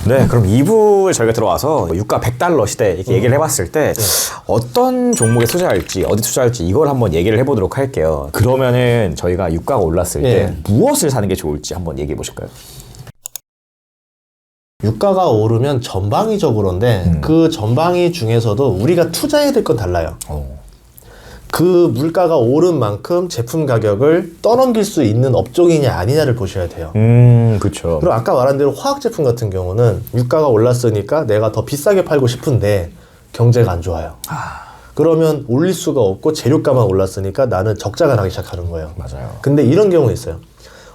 네, 그럼 2부에 저희가 들어와서 유가 100달러 시대 이렇게 얘기를 해봤을 때 어떤 종목에 투자할지 어디 투자할지 이걸 한번 얘기를 해보도록 할게요. 그러면은 저희가 유가가 올랐을 때 무엇을 사는 게 좋을지 한번 얘기해 보실까요? 유가가 오르면 전방위적으로인데 그 전방위 중에서도 우리가 투자해야 될 건 달라요. 그 물가가 오른 만큼 제품 가격을 떠넘길 수 있는 업종이냐 아니냐를 보셔야 돼요. 그렇죠. 그리고 아까 말한 대로 화학 제품 같은 경우는 유가가 올랐으니까 내가 더 비싸게 팔고 싶은데 경제가 안 좋아요. 그러면 올릴 수가 없고 재료가만 올랐으니까 나는 적자가 나기 시작하는 거예요. 맞아요. 근데 이런 경우가 있어요.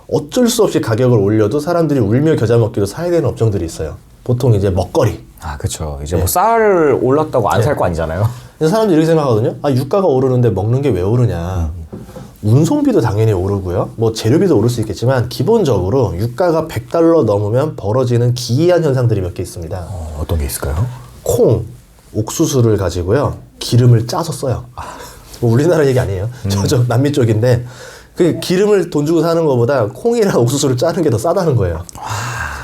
어쩔 수 없이 가격을 올려도 사람들이 울며 겨자 먹기로 사야 되는 업종들이 있어요. 보통 이제 먹거리. 그렇죠. 이제 뭐 쌀 올랐다고 안 살 거 아니잖아요. 사람들이 이렇게 생각하거든요. 유가가 오르는데 먹는 게 왜 오르냐. 운송비도 당연히 오르고요. 뭐 재료비도 오를 수 있겠지만 기본적으로 유가가 100달러 넘으면 벌어지는 기이한 현상들이 몇 개 있습니다. 어떤 게 있을까요? 콩, 옥수수를 가지고요. 기름을 짜서 써요. 뭐 우리나라 얘기 아니에요. 저 남미 쪽인데 그 기름을 돈 주고 사는 것보다 콩이랑 옥수수를 짜는 게 더 싸다는 거예요.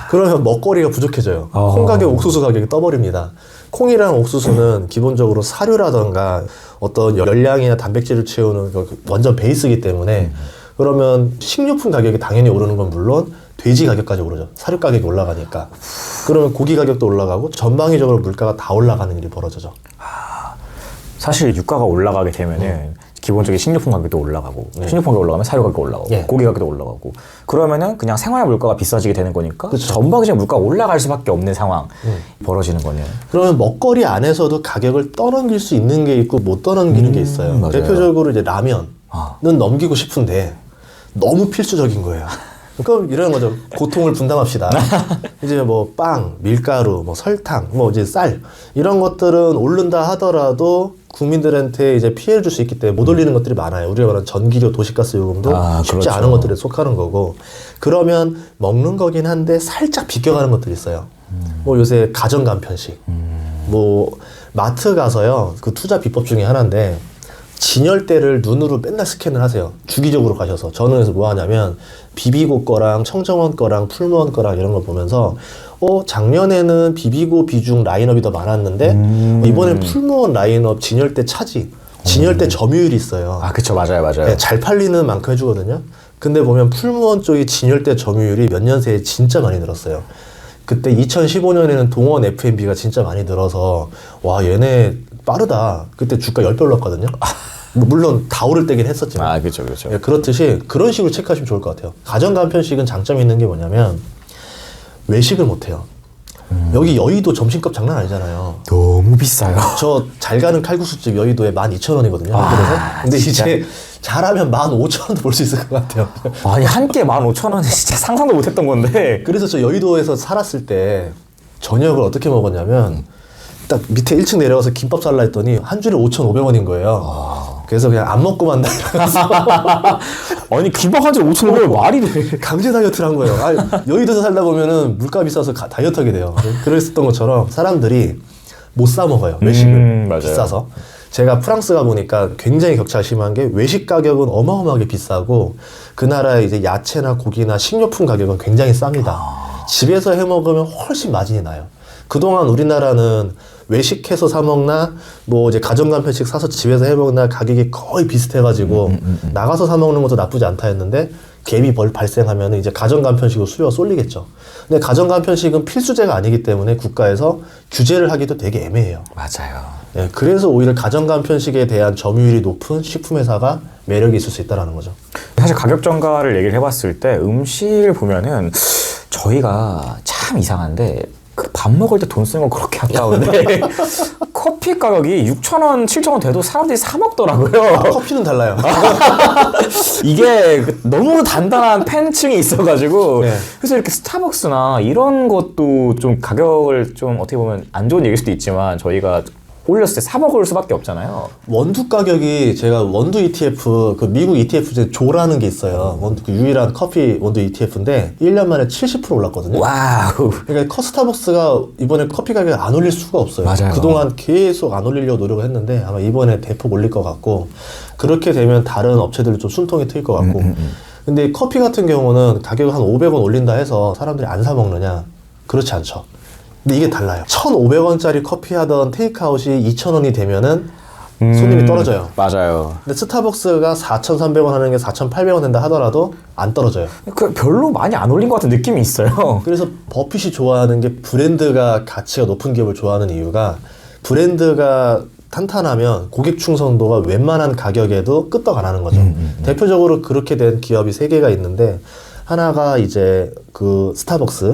그러면 먹거리가 부족해져요. 콩 가격, 옥수수 가격이 떠버립니다. 콩이랑 옥수수는 기본적으로 사료라던가 어떤 열량이나 단백질을 채우는 완전 베이스이기 때문에 그러면 식료품 가격이 당연히 오르는 건 물론 돼지 가격까지 오르죠. 사료 가격이 올라가니까. 그러면 고기 가격도 올라가고 전방위적으로 물가가 다 올라가는 일이 벌어져죠. 사실 유가가 올라가게 되면은 기본적인 식료품 가격도 올라가고 식료품 가격이 올라가면 사료 가격도 올라가고 고기 가격도 올라가고 그러면은 그냥 생활 물가가 비싸지게 되는 거니까 전방위적인 물가가 올라갈 수밖에 없는 상황 벌어지는 거네요. 그러면 먹거리 안에서도 가격을 떠넘길 수 있는 게 있고 못 떠넘기는 게 있어요. 맞아요. 대표적으로 이제 라면은 넘기고 싶은데 너무 필수적인 거예요. 그럼 이러는 거죠. 고통을 분담합시다. 이제 뭐 빵, 밀가루, 뭐 설탕, 뭐 이제 쌀 이런 것들은 오른다 하더라도 국민들한테 이제 피해를 줄 수 있기 때문에 못 올리는 것들이 많아요. 우리가 말하는 전기료, 도시가스 요금도 쉽지 그렇죠. 않은 것들에 속하는 거고 그러면 먹는 거긴 한데 살짝 비껴가는 것들이 있어요. 뭐 요새 가정 간편식 뭐 마트 가서요 그 투자 비법 중에 하나인데 진열대를 눈으로 맨날 스캔을 하세요. 주기적으로 가셔서. 저는 그래서 뭐 하냐면 비비고 거랑 청정원 거랑 풀무원 거랑 이런 걸 보면서 작년에는 비비고 비중 라인업이 더 많았는데 이번엔 풀무원 라인업 진열대 차지 진열대 점유율이 있어요. 그쵸. 맞아요. 네, 잘 팔리는 만큼 해주거든요. 근데 보면 풀무원 쪽이 진열대 점유율이 몇 년 새에 진짜 많이 늘었어요. 그때 2015년에는 동원 F&B가 진짜 많이 늘어서 와 얘네 빠르다. 그때 주가 10배 올랐거든요. 물론 다 오를 때긴 했었지만 그렇죠. 예, 그렇듯이 그런 식으로 체크하시면 좋을 것 같아요. 가정간편식은 장점이 있는 게 뭐냐면 외식을 못해요. 여기 여의도 점심값 장난 아니잖아요. 너무 비싸요. 저 잘 가는 칼국수집 여의도에 12,000원이거든요. 근데 진짜? 이제 잘하면 15,000원도 볼 수 있을 것 같아요. 아니 한 끼에 15,000원은 진짜 상상도 못했던 건데. 그래서 저 여의도에서 살았을 때 저녁을 어떻게 먹었냐면 딱 밑에 1층 내려가서 김밥 살라 했더니 한 줄에 5,500원인 거예요. 그래서 그냥 안 먹고 만다 이러면서 아니 김밥 한 줄에 5,500원 말이 돼. 강제 다이어트를 한 거예요. 여의도에서 살다 보면은 물가 비싸서 다이어트 하게 돼요. 그랬었던 것처럼 사람들이 못 사 먹어요. 외식을. 맞아요. 비싸서. 제가 프랑스 가 보니까 굉장히 격차가 심한 게 외식 가격은 어마어마하게 비싸고 그 나라의 이제 야채나 고기나 식료품 가격은 굉장히 쌉니다. 집에서 해 먹으면 훨씬 마진이 나요. 그동안 우리나라는 외식해서 사 먹나 뭐 이제 가정간편식 사서 집에서 해 먹나 가격이 거의 비슷해가지고 나가서 사 먹는 것도 나쁘지 않다 했는데 갭이 발생하면 이제 가정간편식으로 수요가 쏠리겠죠. 근데 가정간편식은 필수제가 아니기 때문에 국가에서 규제를 하기도 되게 애매해요. 맞아요. 예, 그래서 오히려 가정간편식에 대한 점유율이 높은 식품회사가 매력이 있을 수 있다는 거죠. 사실 가격 전가를 얘기를 해봤을 때 음식을 보면은 저희가 참 이상한데 밥 먹을 때 돈 쓰는 건 그렇게 아까운데 커피 가격이 6,000원, 7,000원 돼도 사람들이 사 먹더라고요. 커피는 달라요. 이게 너무 단단한 팬층이 있어가지고 네. 그래서 이렇게 스타벅스나 이런 것도 좀 가격을 좀 어떻게 보면 안 좋은 얘기일 수도 있지만 저희가 올렸을 때 사 먹을 수밖에 없잖아요. 원두 가격이 제가 원두 ETF 그 미국 ETF 중에 조라는 게 있어요. 원두 그 유일한 커피 원두 ETF인데 1년 만에 70% 올랐거든요. 와우. 그러니까 스타벅스가 이번에 커피 가격을 안 올릴 수가 없어요. 맞아요. 그동안 계속 안 올리려고 노력을 했는데 아마 이번에 대폭 올릴 것 같고 그렇게 되면 다른 업체들도 좀 숨통이 트일 것 같고 근데 커피 같은 경우는 가격을 한 500원 올린다 해서 사람들이 안 사 먹느냐? 그렇지 않죠. 근데 이게 달라요. 1,500원짜리 커피 하던 테이크아웃이 2,000원이 되면은 손님이 떨어져요. 맞아요. 근데 스타벅스가 4,300원 하는 게 4,800원 된다 하더라도 안 떨어져요. 그 별로 많이 안 올린 것 같은 느낌이 있어요. 그래서 버핏이 좋아하는 게 브랜드가 가치가 높은 기업을 좋아하는 이유가 브랜드가 탄탄하면 고객 충성도가 웬만한 가격에도 끄떡 안 하는 거죠. 대표적으로 그렇게 된 기업이 3개가 있는데 하나가 이제 그 스타벅스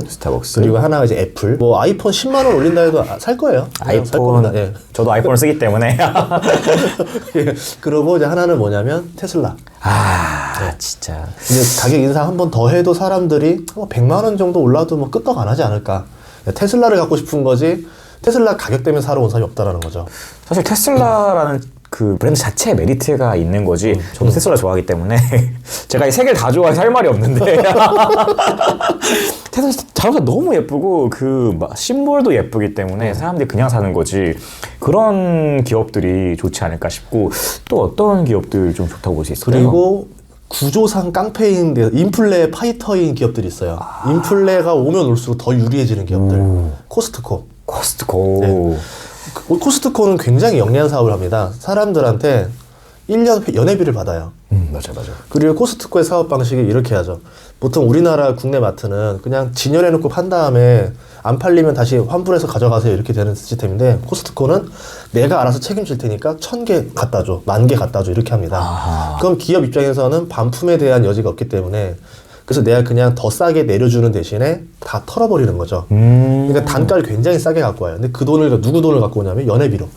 그리고 하나가 이제 애플. 뭐 아이폰 10만 원 올린다 해도 살 거예요. 살 겁니다. 예. 저도 아이폰을 쓰기 때문에. 예. 그리고 이제 하나는 뭐냐면 테슬라. 진짜. 이제 가격 인상 한 번 더 해도 사람들이 100만 원 정도 올라도 뭐 끄떡 안 하지 않을까. 테슬라를 갖고 싶은 거지. 테슬라 가격 때문에 사러 온 사람이 없다라는 거죠. 사실 테슬라라는 그 브랜드 자체에 메리트가 있는 거지. 저도 테슬라 좋아하기 때문에 제가 이 세 개를 다 좋아해서 할 말이 없는데 테슬라 자동차 너무 예쁘고 그 심볼도 예쁘기 때문에 사람들이 그냥 사는 거지. 그런 기업들이 좋지 않을까 싶고 또 어떤 기업들 좀 좋다고 볼 수 있을까요? 그리고 구조상 깡패인 인플레 파이터인 기업들이 있어요. 인플레가 오면 올수록 더 유리해지는 기업들. 코스트코. 코스트코. 코스트코는 굉장히 영리한 사업을 합니다. 사람들한테 1년 연회비를 받아요. 맞아. 그리고 코스트코의 사업 방식이 이렇게 하죠. 보통 우리나라 국내 마트는 그냥 진열해놓고 판 다음에 안 팔리면 다시 환불해서 가져가세요 이렇게 되는 시스템인데 코스트코는 내가 알아서 책임질 테니까 1,000개 갖다 줘, 10,000개 갖다 줘 이렇게 합니다. 그럼 기업 입장에서는 반품에 대한 여지가 없기 때문에 그래서 내가 그냥 더 싸게 내려주는 대신에 다 털어버리는 거죠. 그러니까 단가를 굉장히 싸게 갖고 와요. 근데 그 돈을 누구 돈을 갖고 오냐면 연회비로.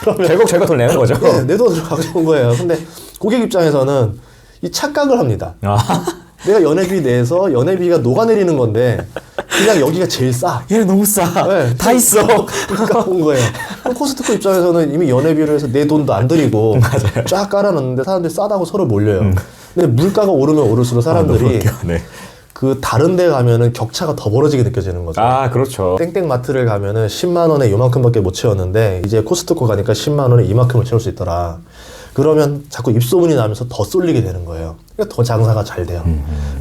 그러면 결국 제가 돈 내는 거죠. 네, 내 돈으로 가져온 거예요. 근데 고객 입장에서는 이 착각을 합니다. 내가 연회비 내서 연회비가 녹아내리는 건데 그냥 여기가 제일 싸. 얘 너무 싸. 네, 다 있어. 그러니까 온 거예요. 그럼 코스트코 입장에서는 이미 연회비를 해서 내 돈도 안 들이고 쫙 깔아놨는데 사람들이 싸다고 서로 몰려요. 근데 물가가 오르면 오를수록 사람들이 네. 그 다른 데 가면은 격차가 더 벌어지게 느껴지는 거죠. 그렇죠. 땡땡마트를 가면은 10만 원에 요만큼밖에 못 채웠는데 이제 코스트코 가니까 10만 원에 이만큼을 채울 수 있더라. 그러면 자꾸 입소문이 나면서 더 쏠리게 되는 거예요. 그러니까 더 장사가 잘 돼요.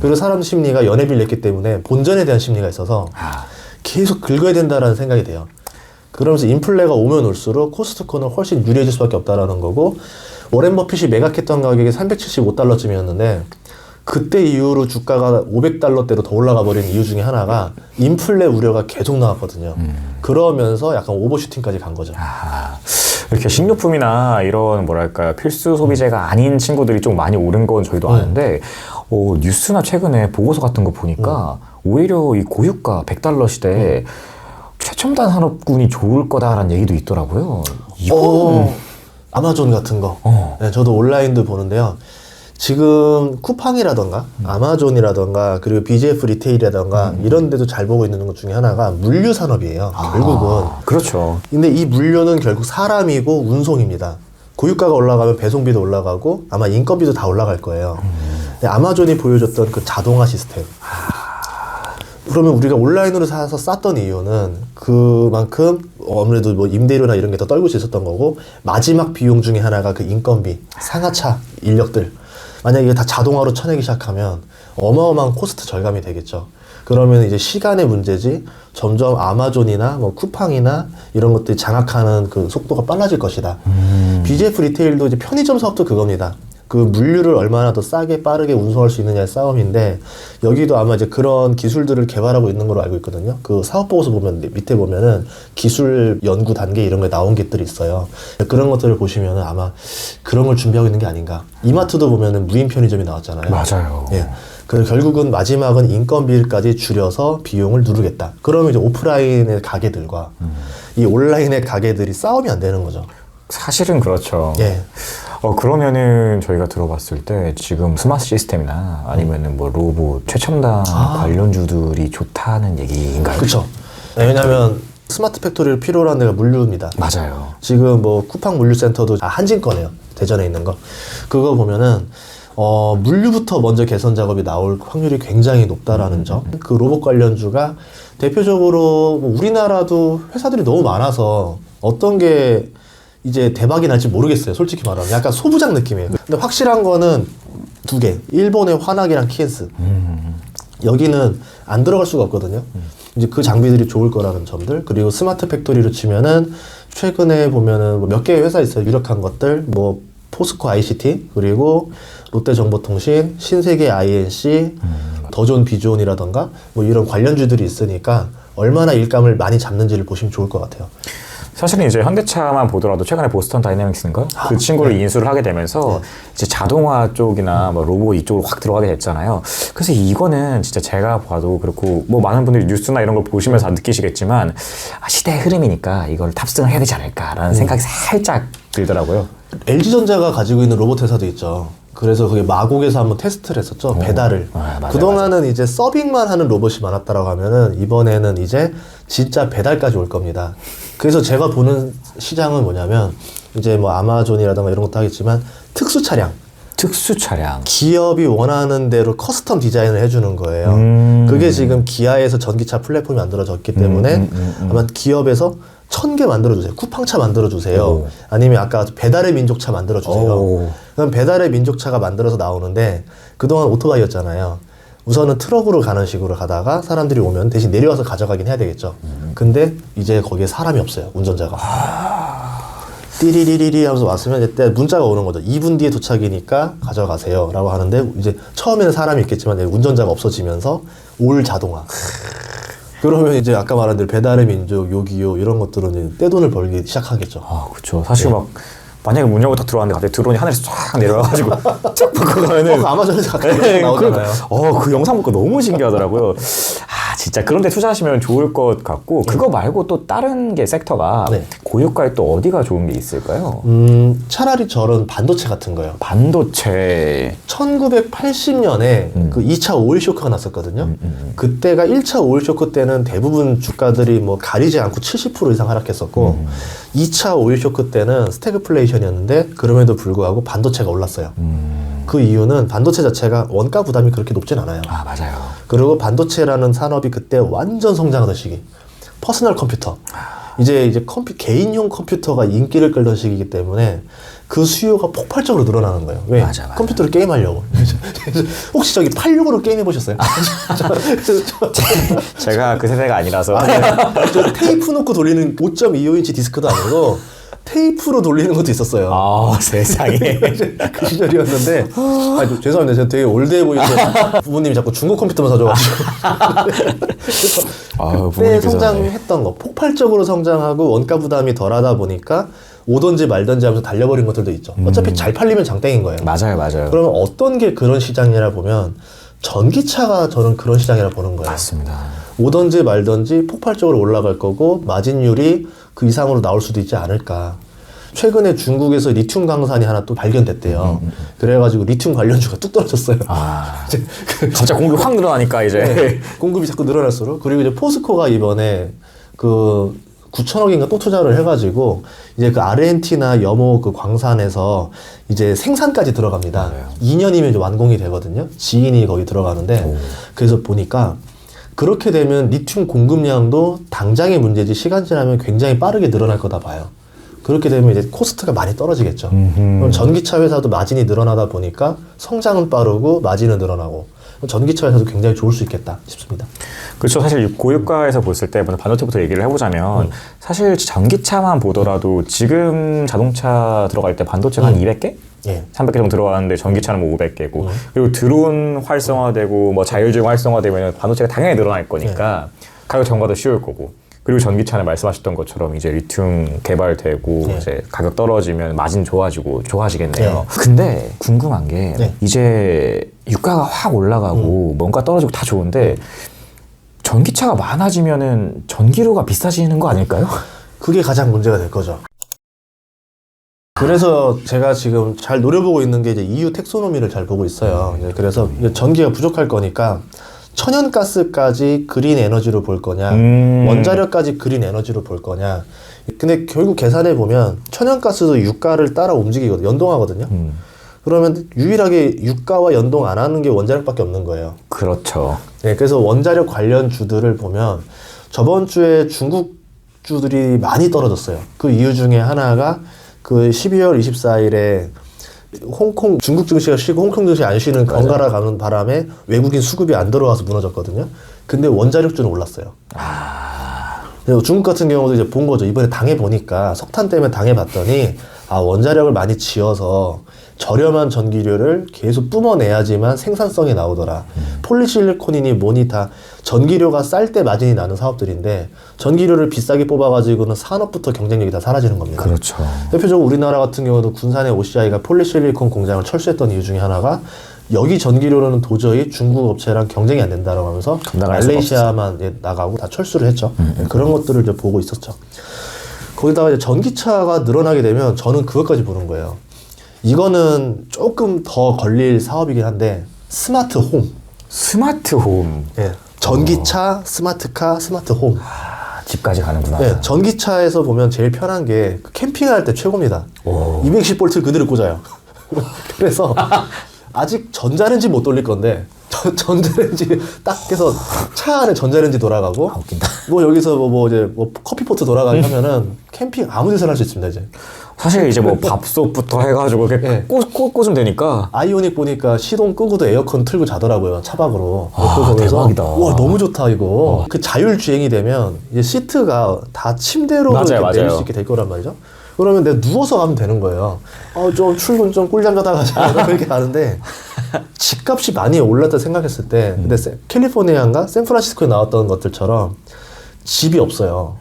그리고 사람 심리가 연회비를 냈기 때문에 본전에 대한 심리가 있어서 계속 긁어야 된다라는 생각이 돼요. 그러면서 인플레가 오면 올수록 코스트코는 훨씬 유리해질 수밖에 없다라는 거고 워렌 버핏이 매각했던 가격이 375달러쯤이었는데 그때 이후로 주가가 500달러대로 더 올라가 버린 이유 중에 하나가 인플레 우려가 계속 나왔거든요. 그러면서 약간 오버슈팅까지 간 거죠. 이렇게 식료품이나 이런 뭐랄까요 필수 소비재가 아닌 친구들이 좀 많이 오른 건 저희도 아는데 뉴스나 최근에 보고서 같은 거 보니까 오히려 이 고유가 100달러 시대에 최첨단 산업군이 좋을 거다라는 얘기도 있더라고요. 아마존 같은 거. 네, 저도 온라인도 보는데요. 지금 쿠팡이라던가 아마존이라던가 그리고 BJF 리테일이라던가 이런 데도 잘 보고 있는 것 중에 하나가 물류 산업이에요. 결국은. 그렇죠. 근데 이 물류는 결국 사람이고 운송입니다. 고유가가 올라가면 배송비도 올라가고 아마 인건비도 다 올라갈 거예요. 근데 아마존이 보여줬던 그 자동화 시스템. 그러면 우리가 온라인으로 사서 쌌던 이유는 그만큼 아무래도 뭐 임대료나 이런 게 더 떨굴 수 있었던 거고 마지막 비용 중에 하나가 그 인건비, 상하차 인력들. 만약에 이게 다 자동화로 쳐내기 시작하면 어마어마한 코스트 절감이 되겠죠. 그러면 이제 시간의 문제지 점점 아마존이나 뭐 쿠팡이나 이런 것들이 장악하는 그 속도가 빨라질 것이다. BJF 리테일도 이제 편의점 사업도 그겁니다. 그 물류를 얼마나 더 싸게 빠르게 운송할 수 있느냐의 싸움인데 여기도 아마 이제 그런 기술들을 개발하고 있는 걸로 알고 있거든요. 그 사업 보고서 보면 밑에 보면은 기술 연구 단계 이런 게 나온 것들이 있어요. 그런 것들을 보시면은 아마 그런 걸 준비하고 있는 게 아닌가. 이마트도 보면은 무인 편의점이 나왔잖아요. 맞아요. 예. 그래서 결국은 마지막은 인건비까지 줄여서 비용을 누르겠다. 그러면 이제 오프라인의 가게들과 이 온라인의 가게들이 싸움이 안 되는 거죠. 사실은 그렇죠. 예. 그러면은 저희가 들어봤을 때 지금 스마트 시스템이나 아니면은 뭐 로봇, 최첨단 관련주들이 좋다는 얘기인가요? 그렇죠. 왜냐하면 스마트 팩토리를 필요로 하는 데가 물류입니다. 맞아요. 지금 뭐 쿠팡 물류센터도 한진 거네요. 대전에 있는 거. 그거 보면은 물류부터 먼저 개선 작업이 나올 확률이 굉장히 높다라는 점. 그 로봇 관련주가 대표적으로 뭐 우리나라도 회사들이 너무 많아서 어떤 게 이제 대박이 날지 모르겠어요. 솔직히 말하면. 약간 소부장 느낌이에요. 근데 확실한 거는 두 개. 일본의 화낙이랑 키엔스. 여기는 안 들어갈 수가 없거든요. 이제 그 장비들이 좋을 거라는 점들, 그리고 스마트 팩토리로 치면은 최근에 보면은 뭐 몇 개의 회사 있어요. 유력한 것들, 뭐 포스코 ICT, 그리고 롯데정보통신, 신세계 INC, 더존 비존이라던가 뭐 이런 관련주들이 있으니까 얼마나 일감을 많이 잡는지를 보시면 좋을 것 같아요. 사실은 이제 현대차만 보더라도 최근에 보스턴 다이내믹스인가 그 친구를 인수를 하게 되면서 이제 자동화 쪽이나 뭐 로봇 이쪽으로 확 들어가게 됐잖아요. 그래서 이거는 진짜 제가 봐도 그렇고 뭐 많은 분들이 뉴스나 이런 걸 보시면서 느끼시겠지만 시대의 흐름이니까 이걸 탑승을 해야 되지 않을까라는 생각이 살짝 들더라고요. LG전자가 가지고 있는 로봇 회사도 있죠. 그래서 그게 마곡에서 한번 테스트를 했었죠. 배달을. 맞아요, 그동안은 이제 서빙만 하는 로봇이 많았다라고 하면은 이번에는 이제 진짜 배달까지 올 겁니다. 그래서 제가 보는 시장은 뭐냐면 이제 뭐 아마존이라든가 이런 것도 하겠지만 특수 차량. 특수 차량. 기업이 원하는 대로 커스텀 디자인을 해주는 거예요. 그게 지금 기아에서 전기차 플랫폼이 만들어졌기 때문에 아마 기업에서 1000개 만들어주세요. 쿠팡차 만들어주세요. 오. 아니면 아까 배달의 민족차 만들어주세요. 오. 그럼 배달의 민족차가 만들어서 나오는데 그동안 오토바이였잖아요. 우선은 트럭으로 가는 식으로 가다가 사람들이 오면 대신 내려와서 가져가긴 해야 되겠죠. 근데 이제 거기에 사람이 없어요. 운전자가. 띠리리리리 하면서 왔으면 이때 문자가 오는 거죠. 2분 뒤에 도착이니까 가져가세요 라고 하는데 이제 처음에는 사람이 있겠지만 운전자가 없어지면서 올 자동화. 그러면 이제 아까 말한 대로 배달의 민족, 요기요 이런 것들은 이제 떼돈을 벌기 시작하겠죠. 아, 그렇죠. 사실 막 만약에 문 열고 딱 들어왔는데 갑자기 드론이 하늘에서 쫙 내려와가지고 쫙 바꿔 가면은 아마존에서 가끔 나오잖아요. 그 영상 보고 너무 신기하더라고요. 진짜 그런 데 투자하시면 좋을 것 같고 그거 말고 또 다른 게 섹터가 고유가에 또 어디가 좋은 게 있을까요? 차라리 저런 반도체 같은 거요. 반도체. 1980년에 그 2차 오일 쇼크가 났었거든요. 그때가 1차 오일 쇼크 때는 대부분 주가들이 뭐 가리지 않고 70% 이상 하락했었고 2차 오일 쇼크 때는 스태그플레이션이었는데 그럼에도 불구하고 반도체가 올랐어요. 그 이유는 반도체 자체가 원가 부담이 그렇게 높진 않아요. 아, 맞아요. 그리고 반도체라는 산업이 그때 완전 성장하던 시기. 퍼스널 컴퓨터. 이제 개인용 컴퓨터가 인기를 끌던 시기이기 때문에 그 수요가 폭발적으로 늘어나는 거예요. 왜? 맞아. 컴퓨터를 게임하려고. 혹시 저기 86으로 게임 해보셨어요? 제가 그 세대가 아니라서. 저 테이프 놓고 돌리는 5.25인치 디스크도 아니고 테이프로 돌리는 것도 있었어요. 아, 세상에. 그 시절이었는데, 죄송합니다. 제가 되게 올드해 보이는데, 부모님이 자꾸 중국 컴퓨터만 사줘가지고. 그때 성장했던 거, 폭발적으로 성장하고 원가 부담이 덜하다 보니까 오던지 말던지 하면서 달려버린 것들도 있죠. 어차피 잘 팔리면 장땡인 거예요. 맞아요, 맞아요. 그러면 어떤 게 그런 시장이라 보면, 전기차가 저는 그런 시장이라 보는 거예요. 맞습니다. 오던지 말던지 폭발적으로 올라갈 거고 마진율이 그 이상으로 나올 수도 있지 않을까. 최근에 중국에서 리튬 강산이 하나 또 발견됐대요. 그래가지고 리튬 관련주가 뚝 떨어졌어요. 갑자기 공급이 확 늘어나니까 이제. 네, 공급이 자꾸 늘어날수록. 그리고 이제 포스코가 이번에 그 9천억인가 또 투자를 해가지고 이제 그 아르헨티나 염호 그 광산에서 이제 생산까지 들어갑니다. 맞아요. 2년이면 이제 완공이 되거든요. 지인이 거기 들어가는데 그래서 보니까 그렇게 되면 리튬 공급량도 당장의 문제지 시간 지나면 굉장히 빠르게 늘어날 거다 봐요. 그렇게 되면 이제 코스트가 많이 떨어지겠죠. 그럼 전기차 회사도 마진이 늘어나다 보니까 성장은 빠르고 마진은 늘어나고 전기차 회사도 굉장히 좋을 수 있겠다 싶습니다. 그렇죠. 사실 고유가에서 봤을 때 먼저 반도체부터 얘기를 해보자면 사실 전기차만 보더라도 지금 자동차 들어갈 때 반도체가 한 200개? 예. 300개 정도 들어가는데 전기차는 뭐 500개고 그리고 드론 활성화되고 뭐 자율주행 활성화되면 반도체가 당연히 늘어날 거니까 가격 정가도 쉬울 거고 그리고 전기차는 말씀하셨던 것처럼 이제 리튬 개발되고 이제 가격 떨어지면 마진 좋아지겠네요. 근데 궁금한 게 이제 유가가 확 올라가고 뭔가 떨어지고 다 좋은데 전기차가 많아지면은 전기료가 비싸지는 거 아닐까요? 그게 가장 문제가 될 거죠. 그래서 제가 지금 잘 노려보고 있는 게 이제 EU 텍소노미를 잘 보고 있어요. 그래서 전기가 부족할 거니까 천연가스까지 그린 에너지로 볼 거냐, 원자력까지 그린 에너지로 볼 거냐. 근데 결국 계산해 보면 천연가스도 유가를 따라 움직이거든요. 연동하거든요. 그러면 유일하게 유가와 연동 안 하는 게 원자력밖에 없는 거예요. 그렇죠. 네, 그래서 원자력 관련 주들을 보면 저번 주에 중국 주들이 많이 떨어졌어요. 그 이유 중에 하나가 그 12월 24일에 홍콩 중국 증시가 쉬고 홍콩 증시 안 쉬는 번갈아 가는 바람에 외국인 수급이 안 들어와서 무너졌거든요. 근데 원자력주는 올랐어요. 그리고 중국 같은 경우도 이제 본 거죠. 이번에 당해보니까 석탄 때문에 당해봤더니 원자력을 많이 지어서 저렴한 전기료를 계속 뿜어내야지만 생산성이 나오더라. 폴리실리콘이니 뭐니 다 전기료가 쌀 때 마진이 나는 사업들인데 전기료를 비싸게 뽑아가지고는 산업부터 경쟁력이 다 사라지는 겁니다. 그렇죠. 대표적으로 우리나라 같은 경우도 군산의 OCI가 폴리실리콘 공장을 철수했던 이유 중에 하나가 여기 전기료로는 도저히 중국 업체랑 경쟁이 안 된다라고 하면서 말레이시아만 나가고 다 철수를 했죠. 그런 것들을 이제 보고 있었죠. 거기다가 이제 전기차가 늘어나게 되면 저는 그것까지 보는 거예요. 이거는 조금 더 걸릴 사업이긴 한데 스마트 홈. 스마트 홈. 예. 전기차, 스마트카, 스마트 홈. 집까지 가는구나. 네, 전기차에서 보면 제일 편한 게 캠핑할 때 최고입니다. 210V 그대로 꽂아요. 그래서 아직 전자레인지 못 돌릴 건데 전자레인지 딱 해서 차 안에 전자레인지 돌아가고 웃긴다. 뭐 여기서 뭐 이제 뭐 커피포트 돌아가게 하면은 캠핑 아무 데서나 할 수 있습니다 이제. 사실 이제 뭐 밥솥부터 해가지고 이렇게 꽂으면 되니까. 아이오닉 보니까 시동 끄고도 에어컨 틀고 자더라고요 차박으로. 대박이다. 와 너무 좋다 이거. 그 자율 주행이 되면 이제 시트가 다 침대로 내릴 수 있게 될 거란 말이죠. 그러면 내가 누워서 가면 되는 거예요. 좀 출근 좀 꿀잠 자다 가자 이렇게 가는데 집값이 많이 올랐다 생각했을 때 근데 캘리포니아인가 샌프란시스코에 나왔던 것들처럼 집이 없어요.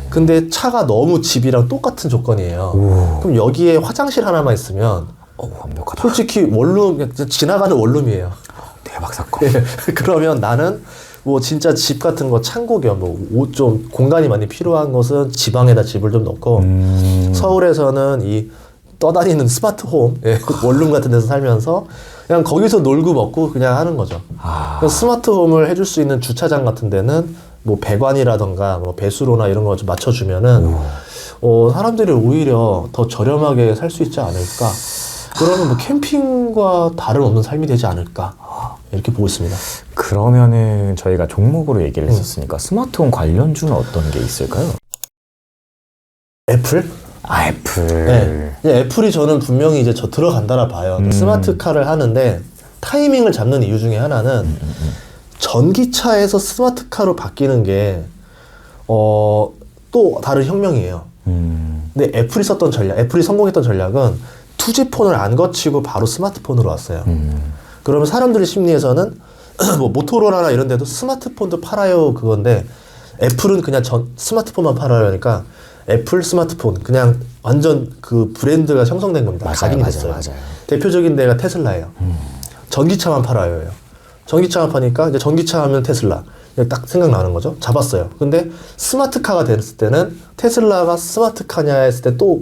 근데 차가 너무 집이랑 똑같은 조건이에요. 그럼 여기에 화장실 하나만 있으면 완벽하다. 솔직히 원룸 그냥 지나가는 원룸이에요. 대박 사건. 그러면 나는 뭐 진짜 집 같은 거 창고 겸 뭐 좀 공간이 많이 필요한 것은 지방에다 집을 좀 넣고 서울에서는 이 떠다니는 스마트홈 원룸 같은 데서 살면서 그냥 거기서 놀고 먹고 그냥 하는 거죠. 스마트홈을 해줄 수 있는 주차장 같은 데는 뭐 배관이라던가 뭐 배수로나 이런 거 좀 맞춰주면은 사람들이 오히려 더 저렴하게 살 수 있지 않을까. 그러면 뭐 캠핑과 다름없는 삶이 되지 않을까 이렇게 보고 있습니다. 그러면은 저희가 종목으로 얘기를 했었으니까 스마트홈 관련주는 어떤 게 있을까요? 애플? 애플. 네. 애플이 저는 분명히 이제 저 들어간다라 봐요. 스마트카를 하는데 타이밍을 잡는 이유 중에 하나는 전기차에서 스마트카로 바뀌는 게 또 다른 혁명이에요. 근데 애플이 썼던 전략, 애플이 성공했던 전략은 투지폰을 안 거치고 바로 스마트폰으로 왔어요. 그러면 사람들의 심리에서는 뭐 모토로라나 이런 데도 스마트폰도 팔아요 그건데 애플은 그냥 스마트폰만 팔아요. 그러니까 애플 스마트폰 그냥 완전 그 브랜드가 형성된 겁니다. 각인이 됐어요. 맞아요. 대표적인 데가 테슬라예요. 전기차만 팔아요. 전기차만 파니까 이제 전기차 하면 테슬라 딱 생각나는 거죠. 잡았어요. 근데 스마트카가 됐을 때는 테슬라가 스마트카냐 했을 때 또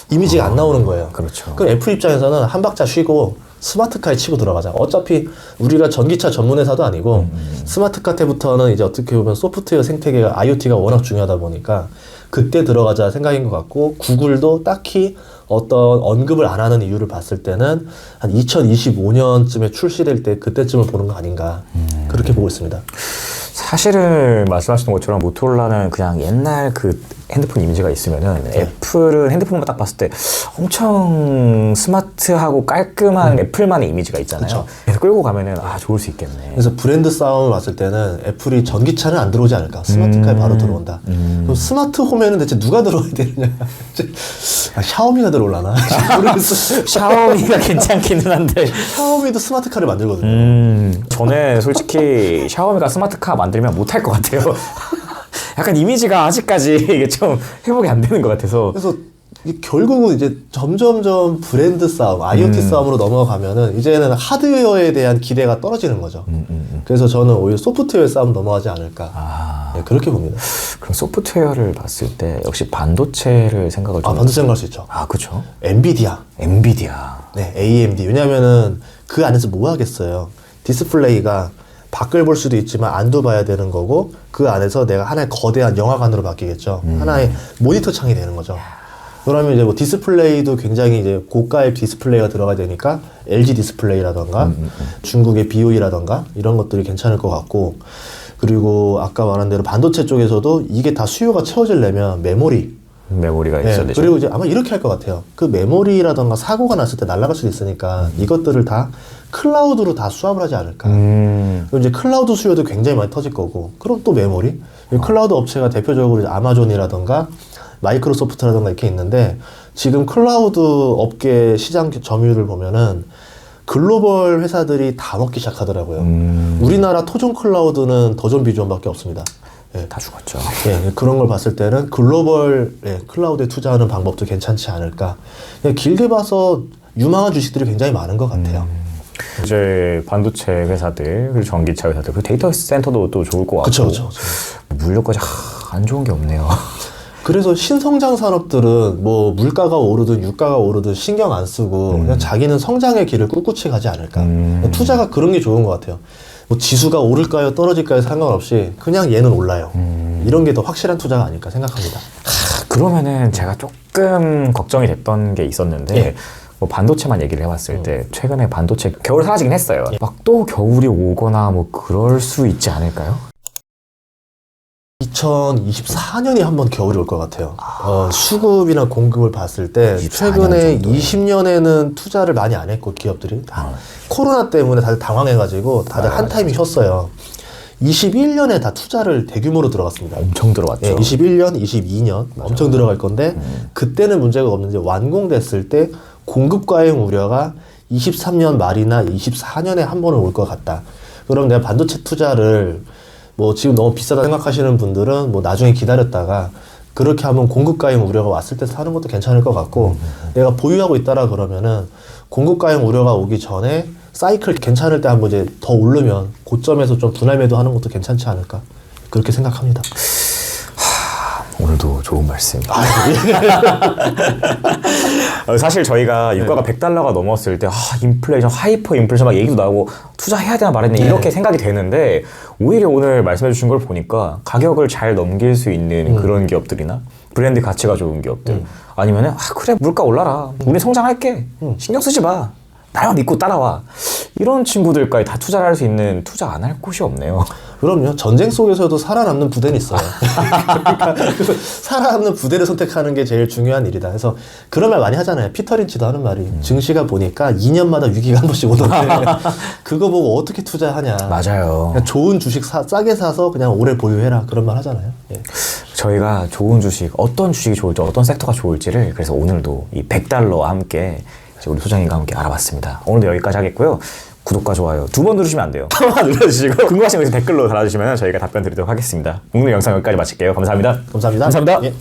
이미지가 안 나오는 거예요. 그렇죠. 그럼 애플 입장에서는 한 박자 쉬고 스마트카에 치고 들어가자. 어차피 우리가 전기차 전문 회사도 아니고 스마트카 때부터는 이제 어떻게 보면 소프트웨어 생태계가 IoT가 워낙 중요하다 보니까 그때 들어가자 생각인 것 같고 구글도 딱히 어떤 언급을 안 하는 이유를 봤을 때는 한 2025년쯤에 출시될 때 그때쯤을 보는 거 아닌가 그렇게 보고 있습니다. 사실은 말씀하셨던 것처럼 모토로라는 그냥 옛날 그 핸드폰 이미지가 있으면은 애플은 핸드폰만 딱 봤을 때 엄청 스마트하고 깔끔한 애플만의 이미지가 있잖아요. 그쵸. 그래서 끌고 가면은 좋을 수 있겠네. 그래서 브랜드 싸움을 봤을 때는 애플이 전기차는 안 들어오지 않을까. 스마트카에 바로 들어온다. 그럼 스마트홈에는 대체 누가 들어와야 되느냐. 샤오미가 들어올라나? 모르겠어요. 샤오미가 괜찮기는 한데 샤오미도 스마트카를 만들거든요. 저는 솔직히 샤오미가 스마트카 만들면 못할 것 같아요. 약간 이미지가 아직까지 이게 좀 회복이 안 되는 것 같아서. 그래서 결국은 이제 점점점 브랜드 싸움, IoT 싸움으로 넘어가면은 이제는 하드웨어에 대한 기대가 떨어지는 거죠. 그래서 저는 오히려 소프트웨어 싸움 넘어가지 않을까. 네, 그렇게 봅니다. 그럼 소프트웨어를 봤을 때 역시 반도체를 생각을 좀. 반도체 생각할 수 있죠. 그렇죠. 엔비디아. 네, AMD. 왜냐면은 그 안에서 뭐 하겠어요. 디스플레이가 밖을 볼 수도 있지만 안도 봐야 되는 거고 그 안에서 내가 하나의 거대한 영화관으로 바뀌겠죠. 하나의 모니터 창이 되는 거죠. 그러면 이제 뭐 디스플레이도 굉장히 이제 고가의 디스플레이가 들어가야 되니까 LG 디스플레이라던가 중국의 BOE라던가 이런 것들이 괜찮을 것 같고 그리고 아까 말한 대로 반도체 쪽에서도 이게 다 수요가 채워지려면 메모리 메모리가 있어야 되죠. 그리고 이제 아마 이렇게 할 것 같아요. 그 메모리라던가 사고가 났을 때 날아갈 수도 있으니까 이것들을 다 클라우드로 다 수합을 하지 않을까. 그리고 이제 클라우드 수요도 굉장히 많이 터질 거고, 그럼 또 메모리? 클라우드 업체가 대표적으로 이제 아마존이라던가 마이크로소프트라던가 이렇게 있는데, 지금 클라우드 업계 시장 점유율을 보면은 글로벌 회사들이 다 먹기 시작하더라고요. 우리나라 토종 클라우드는 더존 비존밖에 없습니다. 예. 다 죽었죠. 예, 그런 걸 봤을 때는 글로벌 클라우드에 투자하는 방법도 괜찮지 않을까. 그냥 길게 봐서 유망한 주식들이 굉장히 많은 것 같아요. 이제 반도체 회사들, 그리고 전기차 회사들, 그리고 데이터 센터도 또 좋을 것 같고. 그쵸. 물류까지 안 좋은 게 없네요. 그래서 신성장 산업들은 뭐 물가가 오르든 유가가 오르든 신경 안 쓰고 그냥 자기는 성장의 길을 꿋꿋이 가지 않을까. 투자가 그런 게 좋은 것 같아요. 뭐 지수가 오를까요 떨어질까요 상관없이 그냥 얘는 올라요. 이런 게 더 확실한 투자가 아닐까 생각합니다. 그러면은 제가 조금 걱정이 됐던 게 있었는데, 예. 뭐 반도체만 얘기를 해봤을 때 최근에 반도체 겨울 사라지긴 했어요. 막 또 겨울이 오거나 뭐 그럴 수 있지 않을까요? 2024년이 한번 겨울이 올 것 같아요. 수급이나 공급을 봤을 때 24년 최근에 정도요. 20년에는 투자를 많이 안 했고 기업들이 코로나 때문에 다들 당황해가지고 다들 한 타이밍 쉬었어요. 21년에 다 투자를 대규모로 들어갔습니다. 엄청 들어왔죠. 예, 21년, 22년 엄청 들어갈 건데 그때는 문제가 없는데 완공됐을 때 공급 과잉 우려가 23년 말이나 24년에 한 번은 올 것 같다. 그럼 내가 반도체 투자를 뭐 지금 너무 비싸다 생각하시는 분들은 뭐 나중에 기다렸다가 그렇게 하면 공급 과잉 우려가 왔을 때 사는 것도 괜찮을 것 같고, 내가 보유하고 있다라 그러면은 공급 과잉 우려가 오기 전에 사이클 괜찮을 때 한번 이제 더 오르면 고점에서 좀 분할 매도하는 것도 괜찮지 않을까 그렇게 생각합니다. 오늘도 좋은 말씀. 사실 저희가 유가가 100달러가 넘었을 때 인플레이션, 하이퍼 인플레이션 막 얘기도 나오고 투자해야 되나 말했나 이렇게 생각이 되는데, 오히려 오늘 말씀해 주신 걸 보니까 가격을 잘 넘길 수 있는 그런 기업들이나 브랜드 가치가 좋은 기업들, 아니면은 그래 물가 올라라, 우리 성장할게, 신경 쓰지 마, 나만 믿고 따라와, 이런 친구들까지 다 투자를 할 수 있는, 투자 안 할 곳이 없네요. 그럼요. 전쟁 속에서도 살아남는 부대는 있어요. 그러니까 살아남는 부대를 선택하는 게 제일 중요한 일이다. 그래서 그런 말 많이 하잖아요. 피터 린치도 하는 말이 증시가 보니까 2년마다 위기가 한 번씩 오던데 그거 보고 어떻게 투자하냐. 맞아요. 그냥 좋은 주식 싸게 사서 그냥 오래 보유해라. 그런 말 하잖아요. 예. 저희가 좋은 주식, 어떤 주식이 좋을지, 어떤 섹터가 좋을지를 그래서 오늘도 이 100달러와 함께 우리 소장님과 함께 알아봤습니다. 오늘도 여기까지 하겠고요. 구독과 좋아요 2번 누르시면 안 돼요. 한번 눌러주시고 궁금하신 거 있으면 댓글로 달아주시면 저희가 답변 드리도록 하겠습니다. 오늘 영상 여기까지 마칠게요. 감사합니다. 감사합니다. 감사합니다. 예.